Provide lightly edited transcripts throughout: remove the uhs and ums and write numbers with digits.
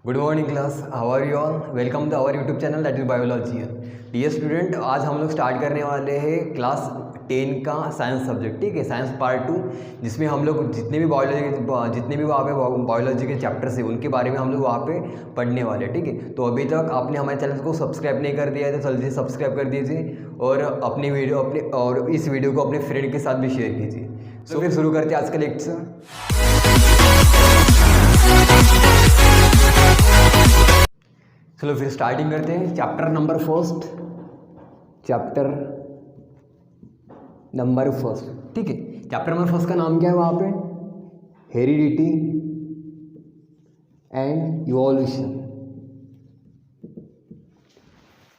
Good morning class, how are you all? Welcome to our YouTube channel that is biology. Dear student, आज हम लोग start करने वाले हैं क्लास 10 का साइंस सब्जेक्ट। ठीक है, साइंस पार्ट 2, जिसमें हम लोग जितने भी वहाँ पे बायोलॉजी के चैप्टर्स हैं उनके बारे में हम लोग वहाँ पे पढ़ने वाले हैं। ठीक है, तो अभी तक आपने हमारे चैनल को सब्सक्राइब नहीं कर दिया है तो जल्दी से सब्सक्राइब कर दीजिए और इस वीडियो को अपने फ्रेंड के साथ भी शेयर कीजिए। तो फिर शुरू करते हैं आज का लेक्चर। चलो फिर स्टार्टिंग करते हैं। Chapter number first. ठीक है, चैप्टर नंबर फर्स्ट का नाम क्या है वहाँ पे? Heredity and evolution.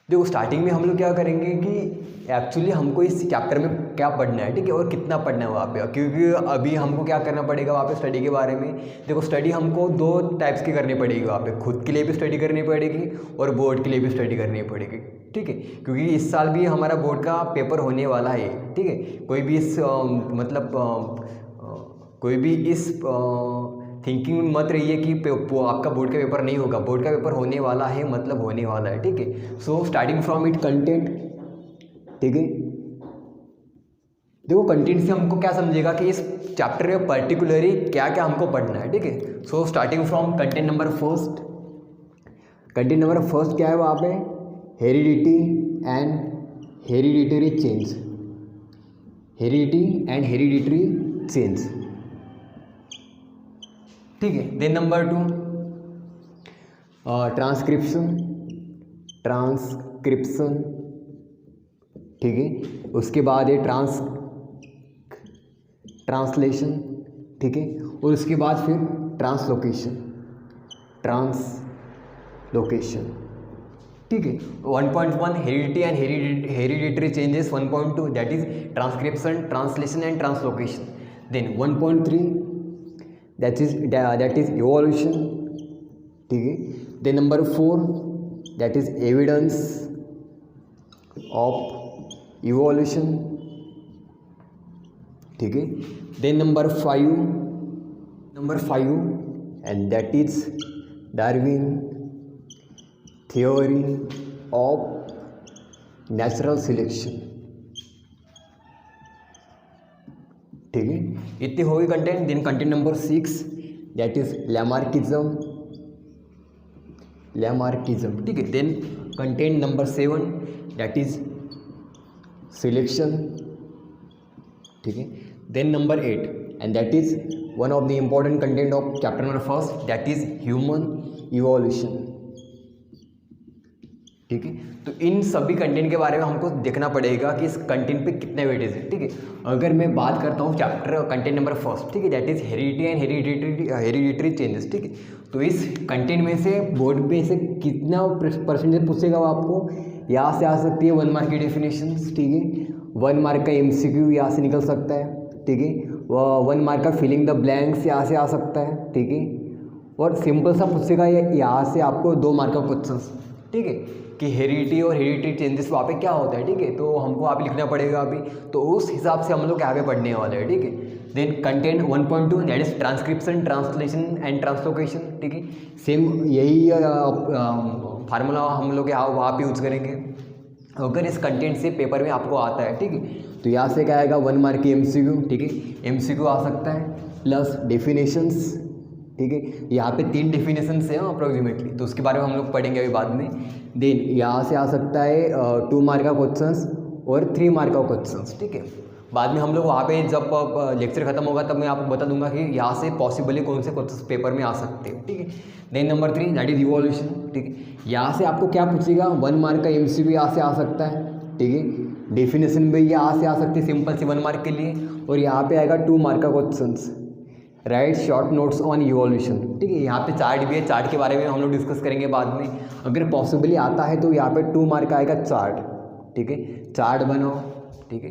देखो, स्टार्टिंग में हम लोग क्या करेंगे कि एक्चुअली हमको इस चैप्टर में क्या पढ़ना है, ठीक है, और कितना पढ़ना है वहाँ पे, क्योंकि अभी हमको क्या करना पड़ेगा वहाँ पे स्टडी के बारे में। देखो, स्टडी हमको दो टाइप्स की करनी पड़ेगी वहाँ पे, खुद के लिए भी स्टडी करनी पड़ेगी और बोर्ड के लिए भी स्टडी करनी पड़ेगी। ठीक है, क्योंकि इस साल भी हमारा बोर्ड का पेपर होने वाला है। ठीक है, कोई भी इस थिंकिंग में मत रहिए कि आपका बोर्ड का पेपर नहीं होगा। बोर्ड का पेपर होने वाला है, मतलब होने वाला है। ठीक है, so starting from it content. ठीक है, देखो कंटेंट से हमको क्या समझेगा कि इस चैप्टर में पर्टिकुलरली क्या क्या हमको पढ़ना है। ठीक है, so starting from content number first. Content number first क्या है वहाँ पे? Heredity and hereditary change. Heredity and hereditary change. ठीक है, देन नंबर 2 ट्रांसक्रिप्शन। ठीक है, उसके बाद है ट्रांसलेशन। ठीक है, और उसके बाद फिर ट्रांसलोकेशन। ठीक है, 1.1 heredity and hereditary changes. 1.2 that is transcription, translation and translocation. Then 1.3 that is evolution. ठीक है, then number 4 that is evidence of evolution. ठीक है, then number 5 and that is Darwin theory of natural selection. ठीक है, इतनी होगी content. Then content number 6 that is Lamarckism. ठीक है, then content number 7 that is selection. ठीक है, then number 8 and that is one of the important content of chapter number first that is human evolution. ठीक है, तो इन सभी content के बारे में हमको देखना पड़ेगा कि इस कंटेंट पे कितने वेटेज है। ठीक है, अगर मैं बात करता हूँ चैप्टर कंटेंट नंबर फर्स्ट, ठीक है, that is heredity and hereditary changes. ठीक है, तो इस कंटेंट में से बोर्ड पे से कितना परसेंटेज पूछेगा वो आपको? यहाँ से आ सकती है 1 मार्क की डेफिनेशन। ठीक है, 1 मार्क का MCQ यहाँ से निकल सकता है। ठीक है, 1 मार्क का फिलिंग द ब्लैंक्स यहाँ से आ सकता है। ठीक है, और सिंपल सा पूछेगा यहाँ से आपको 2 मार्क का क्वेश्चन। ठीक है, कि हेरिडिटी और हेरिडिटरी चेंजेस वहाँ पे क्या होता है। ठीक है, तो हमको वहाँ पे लिखना पड़ेगा अभी, तो उस हिसाब से हम लोग यहाँ पे पढ़ने वाले हैं। ठीक है, then content 1.2 that is transcription, translation and translocation. ठीक है, सेम यही फार्मूला हम लोग यहाँ वहाँ पे यूज़ करेंगे अगर इस कंटेंट से पेपर में आपको आता है। ठीक है, तो यहाँ से क्या आएगा? 1 मार्क की MCQ। ठीक है, MCQ आ सकता है प्लस डेफिनेशंस। ठीक है, यहाँ पे 3 डेफिनेशंस हैं अप्रोक्सीमेटली, तो उसके बारे में हम लोग पढ़ेंगे अभी बाद में। देन यहाँ से आ सकता है 2 मार्क का क्वेश्चंस और 3 मार्क का क्वेश्चंस। ठीक है, बाद में हम लोग वहाँ पे जब लेक्चर खत्म होगा तब मैं आपको बता दूंगा कि यहाँ से पॉसिबली कौन से क्वेश्चंस पेपर में आ सकते हैं। ठीक है, then number 3 that is evolution. ठीक है, यहाँ से आपको क्या पूछेगा? 1 मार्क का MCQ यहाँ से आ सकता है। ठीक है, डेफिनेशन भी यहाँ से आ सकती है सिंपल सी 1 मार्क के लिए, और यहाँ पे आएगा 2 मार्क का questions. Right short notes on evolution. ठीक है, यहाँ पे चार्ट भी है, चार्ट के बारे में हम लोग डिस्कस करेंगे बाद में। अगर पॉसिबली आता है तो यहाँ पे 2 मार्क का आएगा चार्ट। ठीक है, चार्ट बनाओ। ठीक है,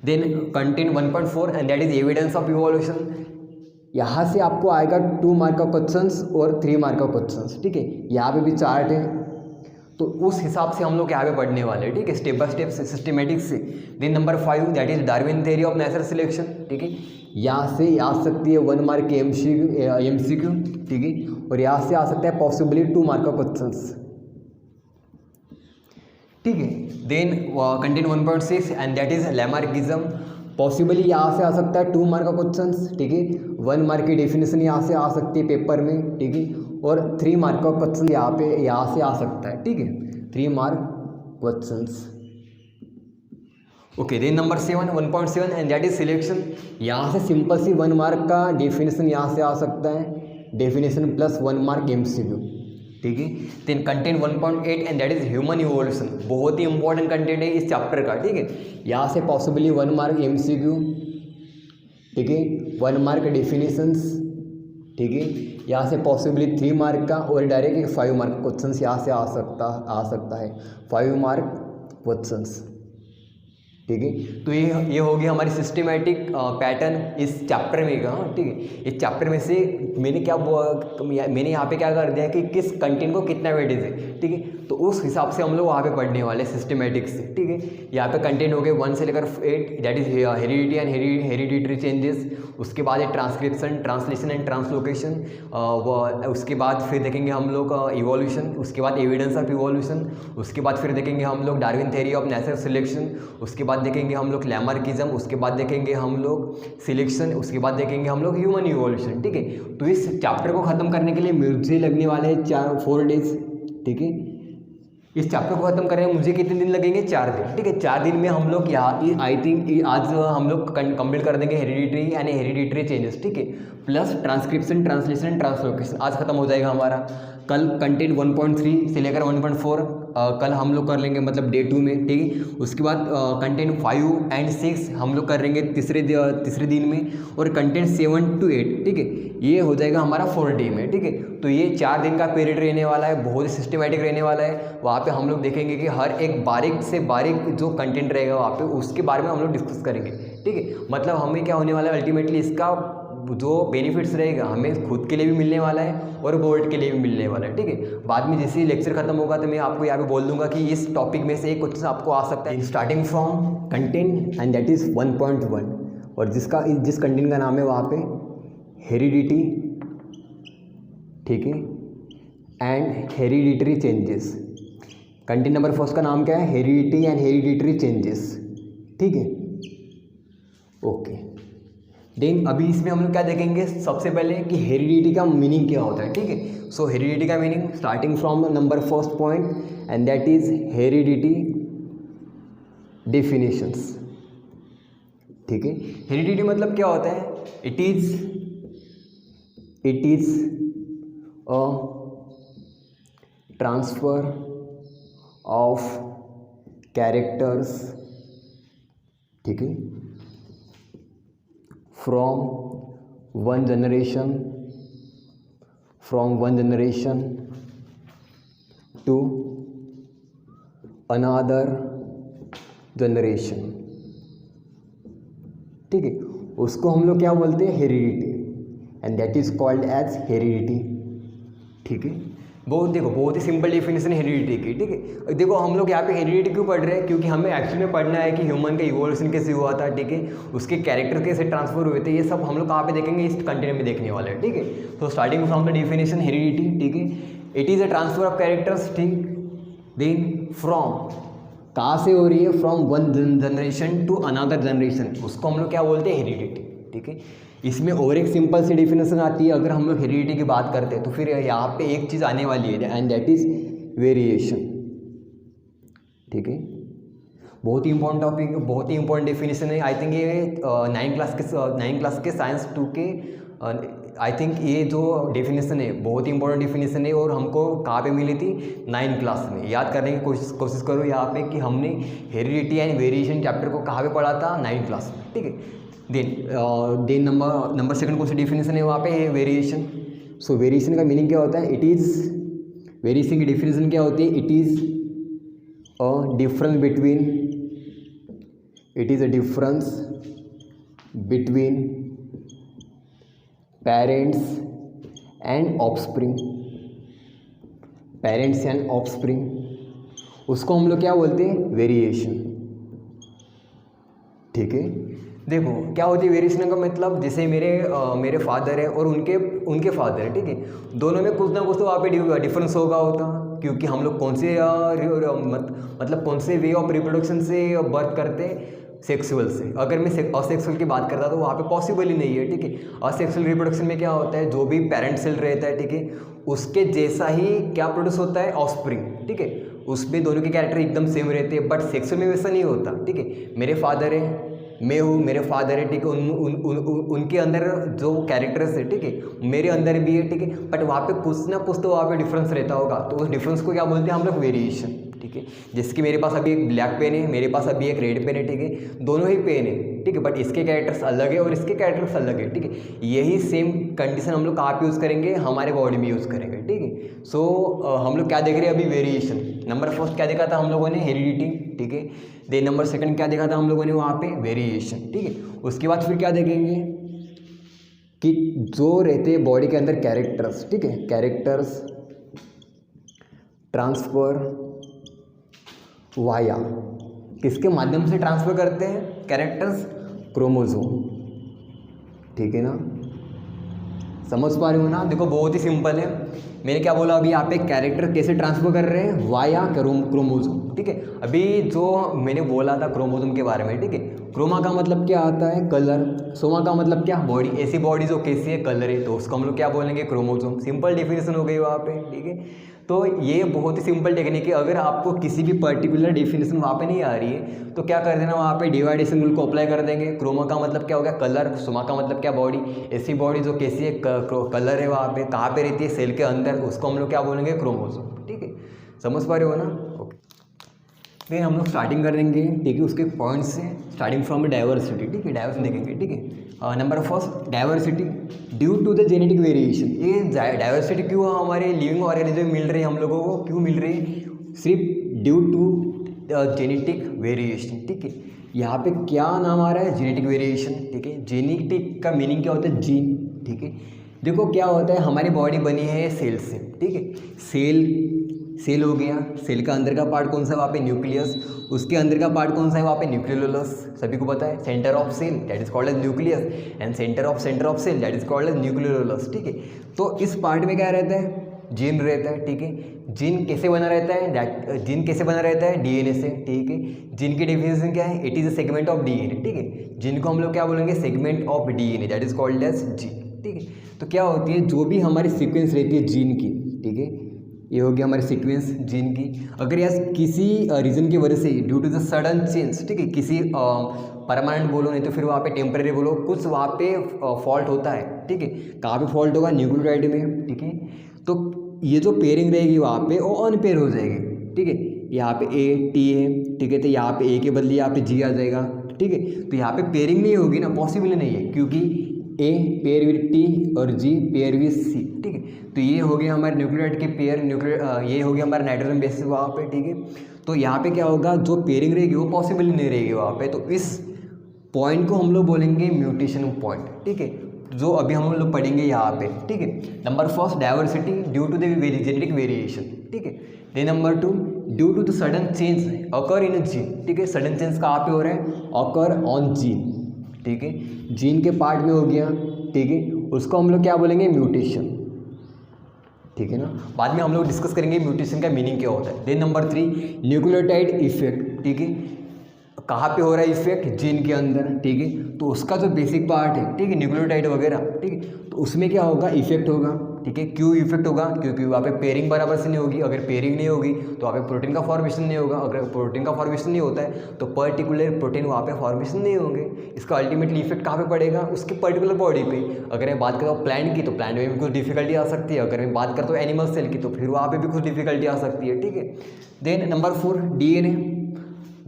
then content 1.4 and that is evidence of evolution. यहाँ से आपको आएगा 2 मार्क का क्वेश्चंस और 3 मार्क का क्वेश्चंस। ठीक है, यहाँ पे भी चार्ट है, तो उस हिसाब से हम लोग यहाँ पे पढ़ने वाले हैं। ठीक है, स्टेप बाय स्टेप सिस्टमेटिक से। Then number 5 that is Darwin theory of natural selection. ठीक है, यहाँ से आ सकती है 1 मार्क की MCQ। ठीक है, और यहाँ से आ सकता है पॉसिबली 2 मार्क का क्वेश्चंस, ठीक है। Then content 1.6 and that is Lamarckism, possibly यहाँ से आ सकता है 2 मार्क का क्वेश्चंस, ठीक है। 1 मार्क की डेफिनेशन यहाँ से आ सकती है पेपर में, ठीक है, और 3 मार्क का क्वेश्चन यहाँ से आ सकता है, ठीक है, 3 mark questions. Okay, then number 7 1.7 and that is selection, यहाँ से सिंपल सी 1 मार्क का डेफिनेशन यहाँ से आ सकता है, डेफिनेशन प्लस 1 मार्क MCQ, ठीक है। Then content 1.8 and that is human evolution, बहुत ही इंपॉर्टेंट कंटेंट है इस चैप्टर का, ठीक है। यहाँ से पॉसिबली 1 मार्क MCQ, ठीक है, 1 मार्क डेफिनेशंस, ठीक है, यहाँ से पॉसिबली 3 मार्क का और डायरेक्ट 5 मार्क क्वेश्चंस यहाँ से आ सकता है 5 मार्क क्वेश्चंस, ठीक है। तो ये होगी हमारी सिस्टमेटिक पैटर्न इस चैप्टर में का, ठीक है। इस चैप्टर में से मैंने यहाँ पे क्या कर दिया कि किस कंटेंट को कितना वेटेज है, ठीक है, तो उस हिसाब से हम लोग वहाँ पे पढ़ने वाले सिस्टमेटिक से, ठीक है। यहाँ पे कंटेंट हो गए 1 से लेकर 8, that is heredity and hereditary changes, उसके बाद है ट्रांसक्रिप्शन, ट्रांसलेशन एंड ट्रांसलोकेशन, उसके बाद फिर देखेंगे हम लोग इवोल्यूशन, उसके बाद एविडेंस ऑफ इवोल्यूशन, उसके बाद फिर देखेंगे हम लोग Darwin theory of natural selection, उसके बाद देखेंगे हम लोग लैमार्किज्म, उसके बाद देखेंगे हम लोग सिलेक्शन, उसके बाद देखेंगे हम लोग ह्यूमन इवोल्यूशन, ठीक है। तो इस चैप्टर को ख़त्म करने के लिए मुझे लगने वाले हैं 4 डेज, ठीक है। इस चैप्टर को खत्म करने में मुझे कितने दिन लगेंगे? 4 दिन, ठीक है। 4 दिन में हम लोग यहाँ आई थिंक आज हम लोग कंप्लीट कर देंगे हेरिडिटरी यानी हेरिडिटरी चेंजेस, ठीक है, प्लस ट्रांसक्रिप्शन, ट्रांसलेशन, ट्रांसलोकेशन आज खत्म हो जाएगा हमारा। कल कंटेंट 1.3 से लेकर 1.4 कल हम लोग कर लेंगे, मतलब डे 2 में, ठीक है। उसके बाद कंटेंट 5 एंड 6 हम लोग कर लेंगे तीसरे दिन में, और कंटेंट 7 to 8, ठीक है, ये हो जाएगा हमारा 4 डे में, ठीक है। तो ये 4 दिन का पीरियड रहने वाला है, बहुत ही सिस्टमेटिक रहने वाला है। वहाँ पे हम लोग देखेंगे कि हर एक बारीक से बारीक जो कंटेंट रहेगा वहाँ पे उसके बारे में हम लोग डिस्कस करेंगे, ठीक है। मतलब हमें क्या होने वाला है, अल्टीमेटली इसका जो बेनिफिट्स रहेगा हमें खुद के लिए भी मिलने वाला है और बोर्ड के लिए भी मिलने वाला है, ठीक है। बाद में जैसे ही लेक्चर खत्म होगा तो मैं आपको यहाँ पे बोल दूंगा कि इस टॉपिक में से एक क्वेश्चन आपको आ सकता है, starting from content and that is 1.1, और जिस कंटेंट का नाम है वहाँ पे हेरिडिटी, ठीक है, and hereditary changes. Content number first का नाम क्या है? हेरिडिटी एंड हेरिडिटरी चेंजेस, ठीक है, ओके। देन अभी इसमें हम लोग क्या देखेंगे, सबसे पहले कि हेरिडिटी का मीनिंग क्या होता है, ठीक है। सो हेरिडिटी का meaning starting from number first point and that is heredity definitions, ठीक है। हेरिडिटी मतलब क्या होता है? It is a transfer of characters, ठीक है, from one generation to another generation, ठीक है। उसको हम लोग क्या बोलते हैं? Heredity, and that is called as heredity, ठीक है। बहुत ही सिंपल डेफिनेशन है हेरिडिटी की, ठीक है। देखो हम लोग यहाँ पे हेरिडिटी क्यों पढ़ रहे हैं? क्योंकि हमें एक्चुअली में पढ़ना है कि ह्यूमन का इवोल्यूशन कैसे हुआ था, ठीक है, उसके कैरेक्टर कैसे ट्रांसफर हुए थे, ये सब हम लोग कहाँ पे देखेंगे? इस कंटेंट में देखने वाले हैं, ठीक है। तो starting from the definition heredity, ठीक है, it is a transfer of characters, ठीक। देन फ्रॉम कहाँ से हो रही है? From one generation to another generation, उसको हम लोग क्या बोलते हैं? हेरिडिटी, ठीक है। इसमें और एक सिंपल सी डेफिनेशन आती है अगर हम लोग हेरिडिटी की बात करते हैं, तो फिर यहाँ पे एक चीज़ आने वाली है एंड दैट इज़ वेरिएशन, ठीक है। बहुत ही इंपॉर्टेंट टॉपिक, बहुत ही इंपॉर्टेंट डेफिनेशन है। आई थिंक ये 9 क्लास के साइंस 2 के आई थिंक ये जो डेफिनेशन है बहुत ही इंपॉर्टेंट डेफिनेशन है, और हमको कहाँ पे मिली थी? 9 क्लास में। याद करने की कोशिश करो यहाँ पे कि हमने हेरिडिटी एंड वेरिएशन चैप्टर को कहाँ पे पढ़ा था? 9 क्लास में, ठीक है। देन नंबर सेकंड कौन सी डेफिनेशन है वहाँ पे? है वेरिएशन। सो वेरिएशन का मीनिंग क्या होता है? वेरिएशन की डेफिनेशन क्या होती है? It is a difference between parents and offspring, उसको हम लोग क्या बोलते हैं? वेरिएशन, ठीक है। देखो क्या होती है वेरिएशन का मतलब, जैसे मेरे फादर है और उनके उनके फादर है, ठीक है। दोनों में कुछ ना कुछ तो वहाँ पे डिफरेंस होगा क्योंकि हम लोग कौन से मतलब कौन से वे ऑफ रिप्रोडक्शन से बर्थ करते हैं, सेक्सुअल से। अगर मैं असेक्सुअल की बात करता तो वहाँ पे पॉसिबल ही नहीं है, ठीक है। असेक्सुअल रिप्रोडक्शन में क्या होता है, जो भी पेरेंट सेल रहता है, ठीक है, उसके जैसा ही क्या प्रोड्यूस होता है, ऑफस्प्रिंग, ठीक है। उसमें दोनों के कैरेक्टर एकदम सेम रहते हैं, बट सेक्सुअल में वैसा नहीं होता, ठीक है। मेरे फादर है, मैं हूँ, मेरे फादर है, ठीक है, उनके अंदर जो कैरेक्टर्स है, ठीक है, मेरे अंदर भी है, ठीक है, बट वहाँ पे कुछ ना कुछ तो वहाँ पे डिफरेंस रहता होगा। तो उस डिफरेंस को क्या बोलते हैं हम लोग, वेरिएशन, ठीक है। जैसे कि मेरे पास अभी एक ब्लैक पेन है, मेरे पास अभी एक रेड पेन है, ठीक है, दोनों ही पेन है, ठीक है, बट इसके कैरेक्टर्स अलग है और इसके कैरेक्टर्स अलग है, ठीक है। यही सेम कंडीशन हम लोग कहाँ पे यूज़ करेंगे, हमारे बॉडी में यूज़ करेंगे, ठीक है। सो हम लोग क्या देख रहे हैं अभी, वेरिएशन। नंबर फर्स्ट क्या देखा था हम लोगों ने, हेरिडिटी, ठीक है। देन नंबर सेकंड क्या देखा था हम लोगों ने वहाँ पे, वेरिएशन, ठीक है। उसके बाद फिर क्या देखेंगे कि जो रहते हैं बॉडी के अंदर कैरेक्टर्स, ठीक है, कैरेक्टर्स ट्रांसफर वाया, किसके माध्यम से ट्रांसफर करते हैं कैरेक्टर्स, क्रोमोसोम, ठीक है ना। समझ पा रहे हो ना, देखो बहुत ही सिंपल है। मैंने क्या बोला अभी, यहाँ पे कैरेक्टर कैसे ट्रांसफर कर रहे हैं, वाया क्रोमोसोम, ठीक है। अभी जो मैंने बोला था क्रोमोसोम के बारे में, ठीक है, क्रोमा का मतलब क्या आता है, कलर, सोमा का मतलब क्या, बॉडी, ऐसी बॉडी जो कैसी है, कलर है, तो उसको हम लोग क्या बोलेंगे, क्रोमोसोम। सिंपल डेफिनेशन हो गई वहाँ पे, ठीक है। तो ये बहुत ही सिंपल टेक्निक है। अगर आपको किसी भी पर्टिकुलर डेफिनेशन वहाँ पे नहीं आ रही है तो क्या कर देना, वहाँ पे डिवाइडेशन रूल को अप्लाई कर देंगे। क्रोमा का मतलब क्या हो गया, कलर, सोमा का मतलब क्या, बॉडी, ऐसी बॉडी जो कैसी है, कलर है, वहाँ पे कहाँ पे रहती है, सेल के अंदर, उसको हम लोग क्या बोलेंगे, क्रोमोसोम, ठीक है। समझ पा रहे हो ना, ओके। फिर हम लोग स्टार्टिंग करेंगे, ठीक है, उसके पॉइंट्स से, स्टार्टिंग फ्रॉम डाइवर्सिटी, ठीक है, डाइवर्सिटी देखेंगे, ठीक है। Number first, diversity due to the genetic variation. ये डाइवर्सिटी क्यों हमारे लिविंग ऑर्गेनिज्म मिल रही है हम लोगों को, क्यों मिल रही है, सिर्फ ड्यू टू जेनेटिक वेरिएशन, ठीक है। यहाँ पे क्या नाम आ रहा है, जेनेटिक वेरिएशन, ठीक है। जेनेटिक का मीनिंग क्या होता है, जीन, ठीक है। देखो क्या होता है, हमारी बॉडी बनी है सेल से, ठीक है। सेल हो गया, सेल का अंदर का पार्ट कौन सा है, वहाँ पे न्यूक्लियस, उसके अंदर का पार्ट कौन सा है, वहाँ पे न्यूक्लियोलस, सभी को पता है। Centre of cell that is called as nucleus and centre of cell that is called as nucleolus, ठीक है। तो इस पार्ट में क्या रहता है, जीन रहता है, ठीक है। जीन कैसे बना रहता है, जीन कैसे बना रहता है, डीएनए से, ठीक है। जीन की डेफिनेशन क्या है, it is a segment of DNA, ठीक है। जीन को हम लोग क्या बोलेंगे, segment of DNA that is called as gene, ठीक है। तो क्या होती है, जो भी हमारी सीक्वेंस रहती है जीन की, ठीक है, ये हो गया हमारी सीक्वेंस जीन की। अगर यार किसी रीज़न की वजह से due to the sudden change, ठीक है, किसी परमानेंट बोलो नहीं तो फिर वहाँ पे टेम्परेरी बोलो, कुछ वहाँ पे फॉल्ट होता है, ठीक है। कहाँ पे फॉल्ट होगा, न्यूक्लियोटाइड में, ठीक है। तो ये जो पेयरिंग रहेगी वहाँ पे वो अनपेयर हो जाएगी, ठीक है। यहाँ पे ए टी है, ठीक है, तो यहाँ पे ए के बदले यहाँ पे जी आ जाएगा, ठीक है। तो यहाँ पे पेयरिंग नहीं होगी ना, पॉसिबल नहीं है, क्योंकि ए पेयर विद टी और जी पेयर विद सी, ठीक है। तो ये हो गया हमारे न्यूक्लियोटाइड के पेयर, ये हो गया हमारा नाइट्रोजन बेसिस वहाँ पे, ठीक है। तो यहाँ पे क्या होगा, जो पेयरिंग रहेगी वो पॉसिबल नहीं रहेगी वहाँ पे। तो इस पॉइंट को हम लोग बोलेंगे म्यूटेशन पॉइंट, ठीक है, जो अभी हम लोग पढ़ेंगे यहाँ पे, ठीक है। Number first, diversity due to the genetic variation, ठीक है। Then number two, due to the sudden change occur in gene, ठीक है। सडन चेंज कहाँ पे हो रहा है, अकर ऑन जीन, ठीक है, जीन के पार्ट में हो गया, ठीक है। उसको हम लोग क्या बोलेंगे, म्यूटेशन, ठीक है ना। बाद में हम लोग डिस्कस करेंगे म्यूटेशन का मीनिंग क्या होता है। Then number three, nucleotide effect, ठीक है, कहाँ पे हो रहा है इफेक्ट, जीन के अंदर, ठीक है। तो उसका जो बेसिक पार्ट है, ठीक है, न्यूक्लियोटाइड वगैरह, ठीक है, तो उसमें क्या होगा, इफेक्ट होगा, ठीक है। क्यों इफेक्ट होगा, क्योंकि वहाँ पे पेयरिंग बराबर से नहीं होगी। अगर पेयरिंग नहीं होगी तो वहाँ पे प्रोटीन का फॉर्मेशन नहीं होगा। अगर प्रोटीन का फॉर्मेशन नहीं होता है तो पर्टिकुलर प्रोटीन वहाँ पे फॉर्मेशन नहीं होंगे। इसका अल्टीमेटली इफेक्ट कहाँ पे पड़ेगा, उसके पर्टिकुलर बॉडी पे। अगर मैं बात करता हूँ प्लांट की तो प्लांट में भी कुछ डिफिकल्टी आ सकती है। अगर मैं बात करता हूँ एनिमल सेल की तो फिर वहाँ पे भी कुछ डिफिकल्टी आ सकती है, ठीक है। देन नंबर फोर,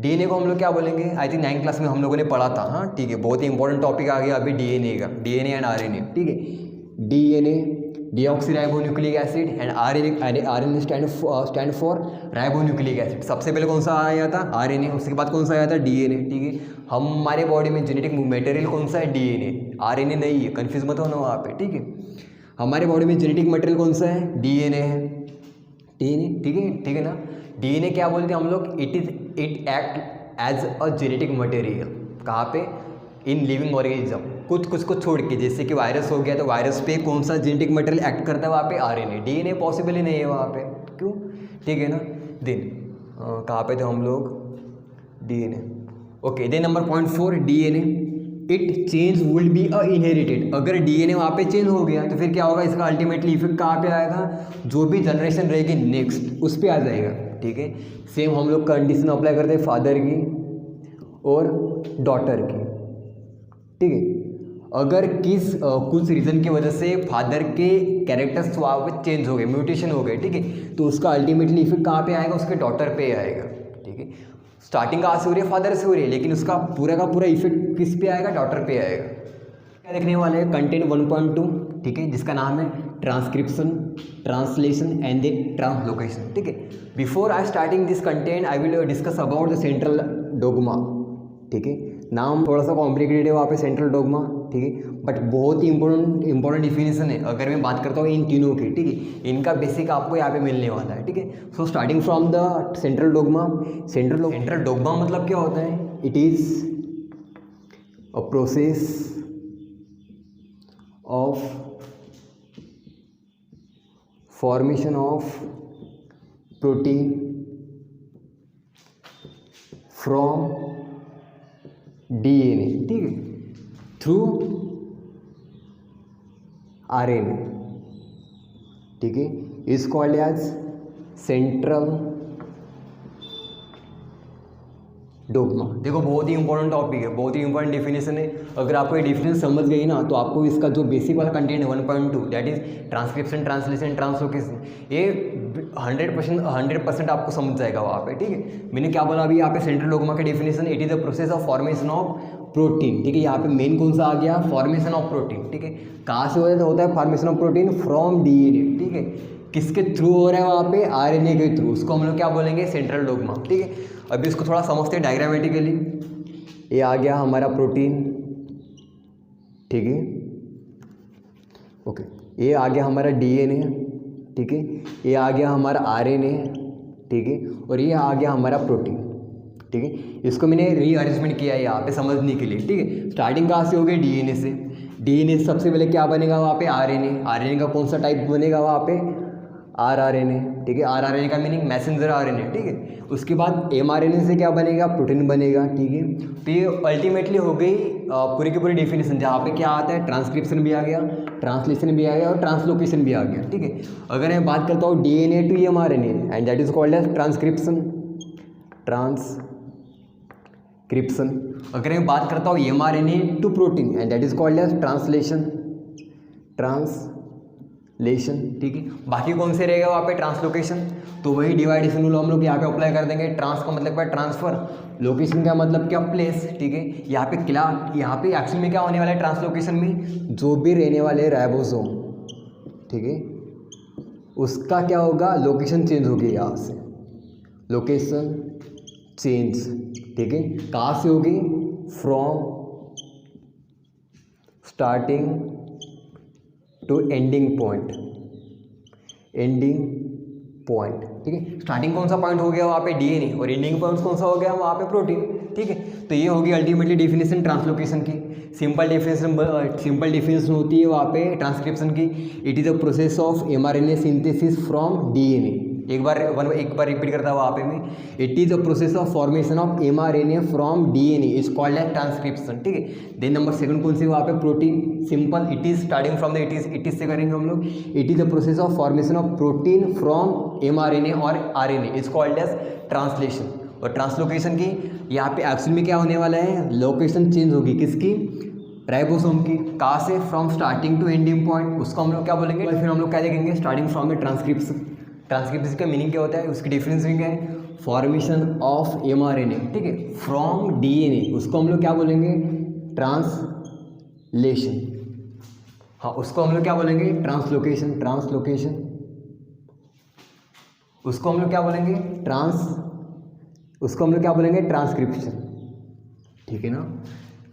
डीएनए को हम लोग क्या बोलेंगे, आई थिंक 9th क्लास में हम लोगों ने पढ़ा था, हाँ, ठीक है। बहुत ही इंपॉर्टेंट टॉपिक आ गया अभी डीएनए का, डीएनए एंड आरएनए, ठीक है। DNA deoxyribonucleic acid and RNA stand for ribonucleic acid. सबसे पहले कौन सा आया था, आरएनए, उसके बाद कौन सा आया था, डीएनए, ठीक है। हमारे बॉडी में जेनेटिक मटेरियल कौन सा है, डीएनए, आरएनए नहीं है, कन्फ्यूज मत होना वहाँ पे, ठीक है। हमारे बॉडी में जेनेटिक मटेरियल कौन सा है, डीएनए है, डीएनए, ठीक है ना। डीएनए क्या बोलते हैं हम लोग, it act as a genetic material, कहाँ पे, इन लिविंग ऑर्गेनिज्म, कुछ को छोड़ के, जैसे कि वायरस हो गया तो वायरस पे कौन सा जेनेटिक मटेरियल एक्ट करता है वहाँ पे, आरएनए। डीएनए पॉसिबल ही नहीं है वहाँ पे, क्यों, ठीक है ना। देन कहाँ पे थे हम लोग, DNA, okay. Then number point 4 DNA, it change will be inherited. अगर डीएनए वहाँ पे चेंज हो गया तो फिर क्या होगा, इसका अल्टीमेटली इफेक्ट कहाँ पे आएगा, जो भी जनरेशन रहेगी नेक्स्ट उस पर आ जाएगा, ठीक है। सेम हम लोग कंडीशन अप्लाई करते हैं फादर की और डॉटर की, ठीक है। अगर कुछ रीज़न की वजह से फादर के कैरेक्टर्स वहाँ चेंज हो गए, म्यूटेशन हो गए, ठीक है, तो उसका अल्टीमेटली इफेक्ट कहाँ पे आएगा, उसके डॉटर पे आएगा, ठीक है। स्टार्टिंग कहाँ से हो रही है, फादर से हो रही है, लेकिन उसका पूरा का पूरा इफेक्ट किस पे आएगा, डॉटर पे आएगा। क्या देखने वाले हैं, कंटेंट 1.2, ठीक है, जिसका नाम है transcription, translation and the translocation, ठीक है। Before I starting this content I will discuss about the central dogma, ठीक है। नाम थोड़ा सा कॉम्प्लिकेटेड है वहाँ पे, सेंट्रल डोग्मा, ठीक है, बट बहुत ही इंपॉर्टेंट डिफिनेशन है अगर मैं बात करता हूँ इन तीनों की, ठीक है। इनका बेसिक आपको यहाँ पे मिलने वाला है, ठीक है। So starting from the central dogma. Central dogma मतलब क्या होता है, it is a process of formation of protein from DNA, ठीक है, थ्रू आरएनए, ठीक है, is called as central dogma. देखो बहुत ही इंपॉर्टेंट टॉपिक है, बहुत ही इंपॉर्टेंट डिफिनेशन है। अगर आपको ये डिफिनेशन समझ गई ना तो आपको इसका जो बेसिक वाला कंटेंट है 1.2 that is transcription, translation, translocation, ये 100% आपको समझ जाएगा वहाँ पे, ठीक है। मैंने क्या बोला अभी यहाँ पे सेंट्रल डोग्मा का definition, it is the process of formation of protein, ठीक है। यहाँ पे मेन कौन सा आ गया, फॉर्मेशन ऑफ प्रोटीन, ठीक है। कहाँ से होता है formation of protein, from DNA, ठीक है। किसके थ्रू हो रहा है वहाँ पे, आरएनए के थ्रू, उसको हम लोग क्या बोलेंगे, सेंट्रल डोग्मा, ठीक है। अभी इसको थोड़ा समझते हैं डायग्रामेटिकली। ये आ गया हमारा प्रोटीन, ठीक है, ओके। ये आ गया हमारा डीएनए, ठीक है। ये आ गया हमारा आरएनए, ठीक है, और ये आ गया हमारा प्रोटीन, ठीक है। इसको मैंने रीअरेंजमेंट किया है यहाँ पे समझने के लिए, ठीक है। स्टार्टिंग कहाँ से हो गई, डीएनए से। डीएनए से सबसे पहले क्या बनेगा वहाँ पे, आरएनए। आरएनए का कौन सा टाइप बनेगा वहाँ पे, आरआरएनए, ठीक है। आरआरएनए का मीनिंग मैसेंजर आरएनए, ठीक है। उसके बाद एमआरएनए से क्या बनेगा, प्रोटीन बनेगा, ठीक है। तो ये अल्टीमेटली हो गई पूरी की पूरी डेफिनेशन, जहाँ पे क्या आता है, ट्रांसक्रिप्शन भी आ गया, ट्रांसलेशन भी आ गया और ट्रांसलोकेशन भी आ गया, ठीक है। अगर मैं बात करता हूँ DNA to mRNA and that is called as transcription, transcription. अगर मैं बात करता हूँ mRNA to protein and that is called as translation, translation, ठीक है। बाकी कौन से रहेगा वहाँ पे, ट्रांसलोकेशन। तो वही डिवाइडेशन रूल हम लोग यहाँ पे अप्लाई कर देंगे। ट्रांस का मतलब क्या, ट्रांसफर, लोकेशन का मतलब क्या, प्लेस, ठीक है। यहाँ पे एक्चुअली में क्या होने वाला है, ट्रांसलोकेशन में जो भी रहने वाले राइबोसोम, ठीक है, उसका क्या होगा, लोकेशन चेंज होगी, यहाँ से लोकेशन चेंज, ठीक है। कहाँ से होगी, from starting to ending point, ठीक है। स्टार्टिंग कौन सा पॉइंट हो गया वहाँ पे, डीएनए, और एंडिंग पॉइंट कौन सा हो गया वहाँ पे, प्रोटीन, ठीक है। तो ये होगी अल्टीमेटली डेफिनेशन ट्रांसलोकेशन की। सिंपल डेफिनेशन होती है वहाँ पे ट्रांसक्रिप्शन की, it is a process of mRNA synthesis from DNA. एक बार रिपीट करता हूँ वहाँ पे मैं, it is a process of formation of mRNA from DNA is called as transcription, ठीक है। देन नंबर 2 कौन से वहाँ पे, protein. Simple, it is starting from the it is से करेंगे हम लोग, it is a process of formation of protein from mRNA और RNA is called as translation. और ट्रांसलोकेशन की यहाँ पे एक्चुअल में क्या होने वाला है, लोकेशन चेंज होगी, किसकी, राइबोसोम की। कहाँ से, from starting to ending point, उसको हम लोग क्या बोलेंगे, फिर हम लोग क्या देखेंगे, starting from the transcription. Transcription का मीनिंग क्या होता है, उसकी डिफरेंस क्या है, फॉर्मेशन ऑफ एमआरएनए, ठीक है, फ्रॉम डीएनए, उसको हम लोग क्या बोलेंगे, ट्रांसलेशन। हाँ, उसको हम लोग क्या बोलेंगे, ट्रांसलोकेशन, उसको हम लोग क्या बोलेंगे, उसको हम लोग क्या बोलेंगे, ट्रांसक्रिप्शन, ठीक है ना।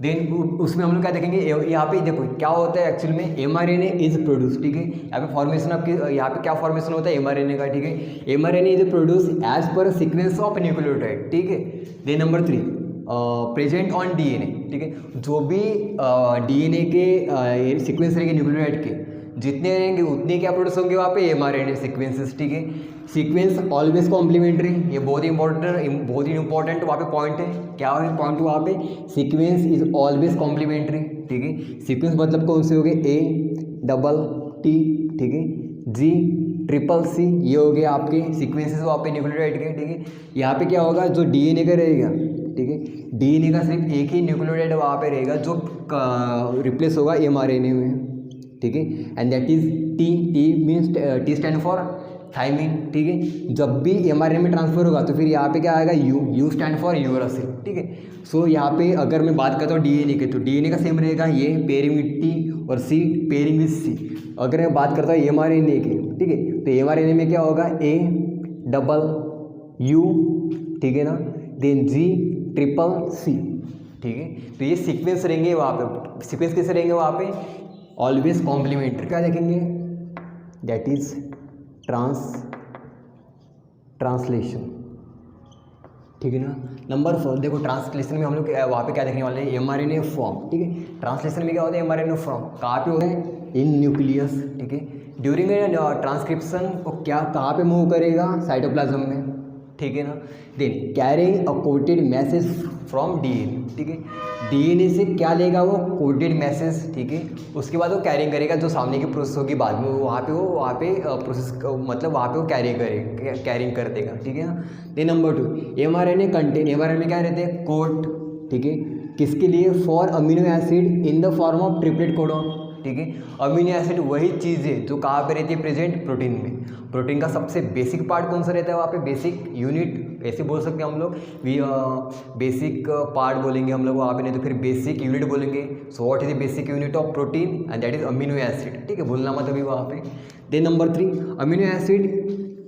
देन उसमें हम लोग क्या देखेंगे, यहाँ पे देखो क्या होता है एक्चुअली में, एमआरएनए इज प्रोड्यूस, ठीक है। यहाँ पे फॉर्मेशन आपकी, यहाँ पे क्या फॉर्मेशन होता है, एमआरएनए का, ठीक है। MRNA is produce as per sequence of nucleotide, ठीक है। Then number 3 present on DNA, ठीक है। जो भी डीएनए के सीक्वेंस रहेंगे न्यूक्लियोटाइड के, जितने रहेंगे उतने क्या प्रोड्यूस होंगे वहाँ पे एमआरएनए सीक्वेंसेस, ठीक है। सीक्वेंस ऑलवेज कॉम्प्लीमेंट्री, ये बहुत ही इंपॉर्टेंट वहाँ पे पॉइंट है। क्या है पॉइंट वहाँ पे? सीक्वेंस इज ऑलवेज कॉम्प्लीमेंट्री, ठीक है। सीक्वेंस मतलब कौन से हो गए? A, T, ठीक है, G, C, ये हो गए आपके सीक्वेंसेस वहाँ पे न्यूक्लियोटाइड के, ठीक है। यहाँ पे क्या होगा? जो डीएनए का रहेगा, ठीक है, डीएनए का सिर्फ एक ही न्यूक्लियोटाइड वहाँ पे रहेगा जो रिप्लेस होगा एमआरएनए में, ठीक है। And that is T means T stand for thymine, ठीक है। जब भी एमआरएनए में ट्रांसफर होगा तो फिर यहाँ पे क्या आएगा? यू स्टैंड फॉर यूरासिल, ठीक है। सो यहाँ पे अगर मैं बात करता हूँ डीएनए के, तो डीएनए का सेम रहेगा, ये पेयरिंग विद टी और सी पेयरिंग विद सी। अगर मैं बात करता हूँ एमआरएनए की, ठीक है, तो एमआरएनए में क्या होगा? A, U, ठीक है ना, देन G, C, ठीक है। तो ये सीक्वेंस रहेंगे वहाँ पे। सीक्वेंस कैसे रहेंगे वहाँ पे? Always complementary. क्या देखेंगे? दैट इज ट्रांसलेशन, ठीक है ना। नंबर 4 देखो, ट्रांसलेशन में हम लोग वहाँ पे क्या देखने वाले हैं? एमआरएनए फॉर्म, ठीक है। ट्रांसलेशन में क्या होता है? एमआरएनए फॉर्म कहाँ पे होता है? इन न्यूक्लियस, ठीक है। ड्यूरिंग ट्रांसक्रिप्शन वो क्या कहाँ पे मूव करेगा? साइटोप्लाज्म में, ठीक है ना। Then carrying a coded message from DNA, ठीक है। डीएनए से क्या लेगा वो? कोडेड मैसेज, ठीक है। उसके बाद वो कैरिंग करेगा, जो सामने की प्रोसेस होगी बाद में वहाँ पे प्रोसेस मतलब वहाँ पे वो कैरिंग कर देगा, ठीक है ना। Then number 2 mRNA contain, mRNA में क्या रहते हैं? कोड, ठीक है। किसके लिए? For amino acid in the form of triplet codon, ठीक है। अमीनो एसिड वही चीज़ है जो कहाँ पे रहती है? प्रेजेंट प्रोटीन में। प्रोटीन का सबसे बेसिक पार्ट कौन सा रहता है वहाँ पे? बेसिक यूनिट ऐसे बोल सकते हैं हम लोग, बेसिक पार्ट बोलेंगे हम लोग वहाँ पे, नहीं तो फिर बेसिक यूनिट बोलेंगे। So what is the basic unit of protein? And that is amino acid, ठीक है, भूलना मत अभी वहाँ पे। देन नंबर 3 अमीनो एसिड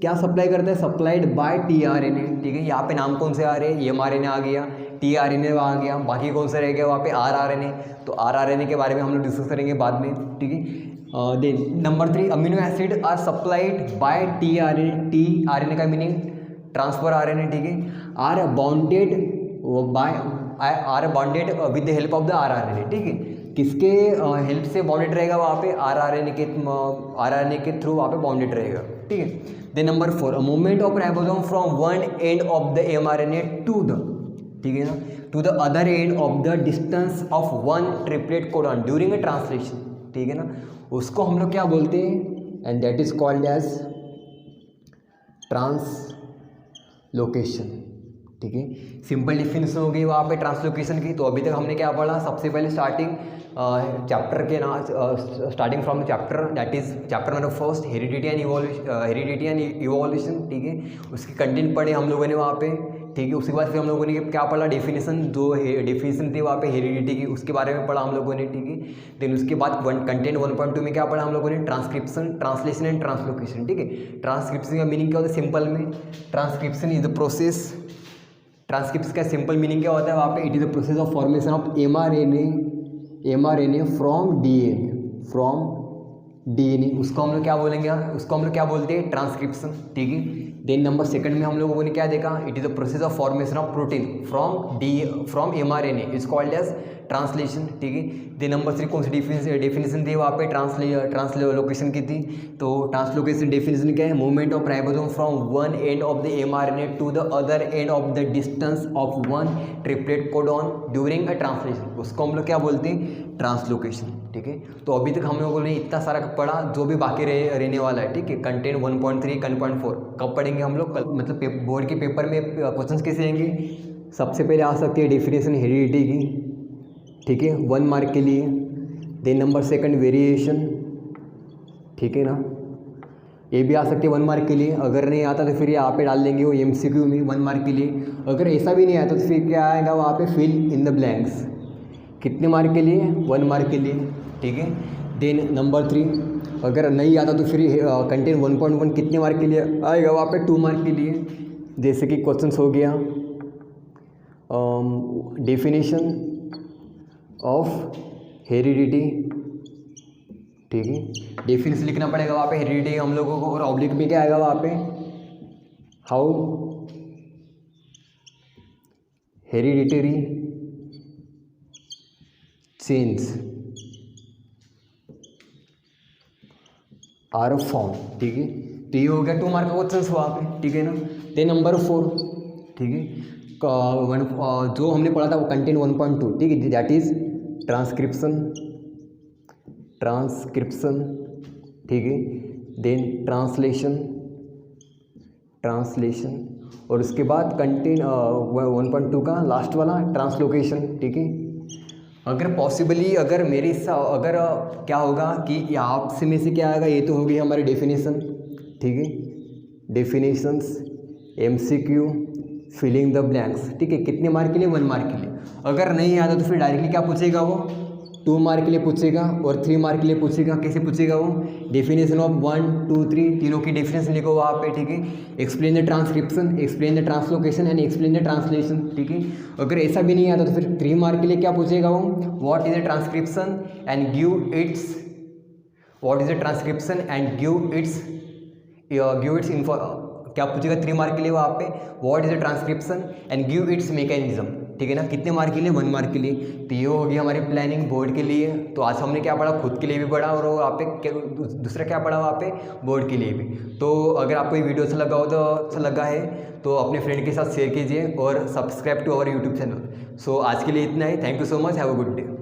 क्या सप्लाई करता है? सप्लाइड बाय टीआरएनए, ठीक है। यहाँ पे नाम कौन से आ रहे हैं? एमआरएनए आ गया, टीआरएनए आ गया, बाकी कौन सा रह गया वहाँ पे? आरआरएनए। तो आरआरएनए के बारे में हम लोग डिस्कस करेंगे बाद में, ठीक है। Then number 3 amino acid are supplied by tRNA. TRNA का मीनिंग ट्रांसफर आरएनए, ठीक है। Are bonded with the help of the rRNA, ठीक है। किसके हेल्प से बॉन्डेड रहेगा वहाँ पे? आरआरएनए के थ्रू वहाँ पे बॉन्डेड रहेगा, ठीक है। Then number 4 a movement of ribosome from one end of the mRNA to the, ठीक है ना, to the other end of the distance of one triplet codon during a translation, ठीक है ना। उसको हम लोग क्या बोलते हैं? And that is called as translocation, ठीक है। सिंपल डिफिनेशन हो गई वहाँ पे ट्रांसलोकेशन की। तो अभी तक हमने क्या पढ़ा? सबसे पहले चैप्टर के नाम starting from the chapter that is chapter number 1 heredity and evolution, ठीक है। उसकी कंटेंट पढ़े हम लोगों ने वहाँ पे, ठीक है। उसके बाद फिर हम लोगों ने क्या पढ़ा? डेफिनेशन, जो डेफिनेशन थी वहाँ पे हेरिडिटी की, उसके बारे में पढ़ा हम लोगों ने, ठीक है। देन उसके बाद कंटेंट 1.2 में क्या पढ़ा हम लोगों ने? ट्रांसक्रिप्शन, ट्रांसलेशन एंड ट्रांसलोकेशन, ठीक है। ट्रांसक्रिप्शन का मीनिंग क्या होता है? सिंपल में transcription is the process, transcription का सिंपल मीनिंग क्या होता है वहाँ पे? It is the process of formation of mRNA from DNA. उसको हम लोग क्या बोलेंगे? उसको हम लोग क्या बोलते हैं? ट्रांसक्रिप्शन, ठीक है। देन नंबर 2 में हम लोगों ने क्या देखा? It is the process of formation of protein from mRNA is called as translation, ठीक है। देन नंबर 3 कौन सी डेफिनेशन थी वहाँ पे? ट्रांसलोकेशन की थी। तो ट्रांसलोकेशन डेफिनेशन क्या है? Movement of ribosome from one end of the mRNA to the other end of the distance of one triplet codon during a translation, उसको हम लोग क्या बोलते हैं? ट्रांसलोकेशन, ठीक है। तो अभी तक हम लोगों ने इतना सारा पढ़ा, जो भी बाकी रहने वाला है, ठीक है। कंटेंट 1.3 1.4 कब पढ़ेंगे हम लोग? मतलब बोर्ड के पेपर में क्वेश्चंस कैसे आएंगे? सबसे पहले आ सकती है डेफिनेशन हेरिडिटी की, ठीक है, 1 मार्क के लिए। देन नंबर 2 वेरिएशन, ठीक है ना, ये भी आ सकती है 1 मार्क के लिए। अगर नहीं आता तो फिर यहाँ पे डाल देंगे वो एमसीक्यू में 1 मार्क के लिए। अगर ऐसा भी नहीं आता तो फिर क्या आएगा वहाँ पे? फिल इन द ब्लैंक्स, कितने मार्क के लिए? 1 मार्क के लिए, ठीक है। देन नंबर 3 अगर नहीं आता तो फिर कंटेंट 1.1 कितने मार्क के लिए आएगा वहाँ पे? 2 मार्क के लिए। जैसे कि क्वेश्चंस हो गया डेफिनेशन ऑफ हेरिडिटी, ठीक है, डेफिनेशन लिखना पड़ेगा वहाँ पे हेरिडिटी हम लोगों को। और ऑब्लिक में क्या आएगा वहाँ पे? How hereditary change are form, ठीक है। तो ये हो गया 2 मार्क का क्वेश्चन वहाँ पे, ठीक है ना। देन नंबर 4, ठीक है, जो हमने पढ़ा था वो कंटेंट 1.2, ठीक है, दैट इज ट्रांसक्रिप्शन, ठीक है। देन ट्रांसलेशन, और उसके बाद कंटेंट 1.2 का लास्ट वाला ट्रांसलोकेशन, ठीक है। अगर पॉसिबली अगर मेरे अगर क्या होगा कि आपसे में से क्या आएगा, ये तो होगी हमारी डेफिनेशन, ठीक है, definitions, MCQ, filling the blanks, ठीक है। कितने मार्क के लिए? 1 मार्क के लिए। अगर नहीं आता तो फिर डायरेक्टली क्या पूछेगा वो? 2 मार्क के लिए पूछेगा और 3 मार्क के लिए पूछेगा। कैसे पूछेगा वो? डेफिनेशन ऑफ 1, 2, 3 तीनों की डेफिनेशन लिखो वहाँ पे, ठीक है। Explain the transcription, explain the translocation and explain the translation, ठीक है। अगर ऐसा भी नहीं आता तो फिर 3 मार्क के लिए क्या पूछेगा वो? What is the transcription and give its, क्या पूछेगा 3 मार्क के लिए वहाँ पे? What is the transcription and give its mechanism, ठीक है ना। कितने मार्क के लिए? 1 मार्क के लिए। तो ये होगी हमारी प्लानिंग बोर्ड के लिए। तो आज हमने क्या पढ़ा? खुद के लिए भी पढ़ा और वहाँ पे दूसरा क्या पढ़ा वहाँ पे? बोर्ड के लिए भी। तो अगर आपको ये वीडियो अच्छा लगा है तो अपने फ्रेंड के साथ शेयर कीजिए और subscribe to our YouTube channel. So आज के लिए इतना ही। Thank you so much, have a good day.